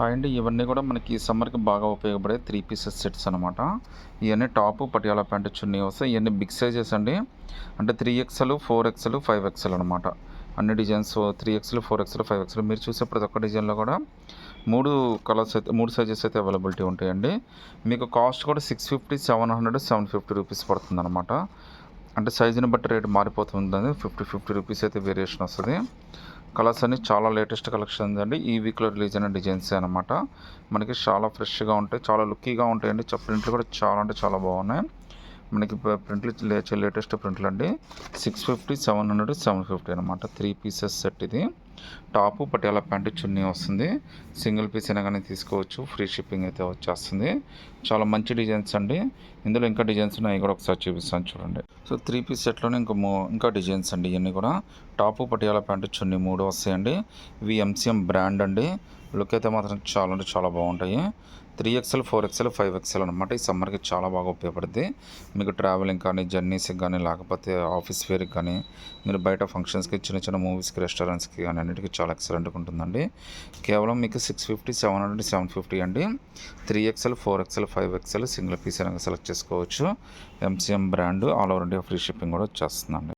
And ఇవన్నీ కూడా మనకి సమ్మర్కి బాగా ఉపయోగపడే 3 పీసెస్ సెట్స్ అనమాట. ఇవన్నీ టాపు పటియాలా ప్యాంటు చున్నీ వస్తాయి. ఇవన్నీ బిగ్ సైజెస్ అండి. అంటే 3XL, 4XL, 5XL అనమాట. అన్ని డిజైన్స్ 3XL, 4XL, 5XL. మీరు చూసే ప్రతి ఒక్క డిజైన్లో కూడా 3 కలర్స్ అయితే 3 సైజెస్ అయితే అవైలబిలిటీ ఉంటాయండి. మీకు కాస్ట్ కూడా 650, 700, 750 రూపీస్ పడుతుందన్నమాట. అంటే సైజుని బట్టి రేటు మారిపోతుందని 50 రూపీస్ అయితే వేరియేషన్ వస్తుంది. కలర్స్ అన్ని చాలా లేటెస్ట్ కలెక్షన్ అండి. ఈ వీక్లో రిలీజ్ అయిన డిజైన్స్ అనమాట. మనకి చాలా ఫ్రెష్గా ఉంటాయి, చాలా లుక్కీగా ఉంటాయండి. ప్రింట్లు కూడా చాలా అంటే చాలా బాగున్నాయి. మనకి ప్రింట్లు లేటెస్ట్ ప్రింట్లు అండి. 650, 700, 750 అనమాట. 3 పీసెస్ సెట్ ఇది. టాపు పటియాలా ప్యాంటు చున్నీ వస్తుంది. సింగిల్ పీస్ అయినా కానీ తీసుకోవచ్చు. ఫ్రీ షిప్పింగ్ అయితే వచ్చేస్తుంది. చాలా మంచి డిజైన్స్ అండి. ఇందులో ఇంకా డిజైన్స్ ఉన్నాయి, కూడా ఒకసారి చూపిస్తాను చూడండి. సో 3 పీస్ సెట్లోనే ఇంకా డిజైన్స్ అండి. ఇవన్నీ కూడా టాపు పటియాలా ప్యాంటు చున్నీ 3 వస్తాయండి. ఇవి MCM బ్రాండ్ అండి. లుక్ అయితే మాత్రం చాలా అంటే చాలా బాగుంటాయి. 3XL, 4XL, 5XL అనమాట. ఈ సమ్మర్కి చాలా బాగా ఉపయోగపడుద్ది. మీకు ట్రావెలింగ్ కానీ, జర్నీస్కి కానీ, లేకపోతే ఆఫీస్ వేర్కి కానీ, మీరు బయట ఫంక్షన్స్కి, చిన్న చిన్న మూవీస్కి, రెస్టారెంట్స్కి కానీ అన్నిటికీ చాలా ఎక్సలెంట్గా ఉంటుందండి. కేవలం మీకు 650, 700, 750 అండి. 3XL, 4XL, 5XL single piece అయినా సెలెక్ట్ చేసుకోవచ్చు. MCM brand, all over India free shipping కూడా వచ్చేస్తుందండి.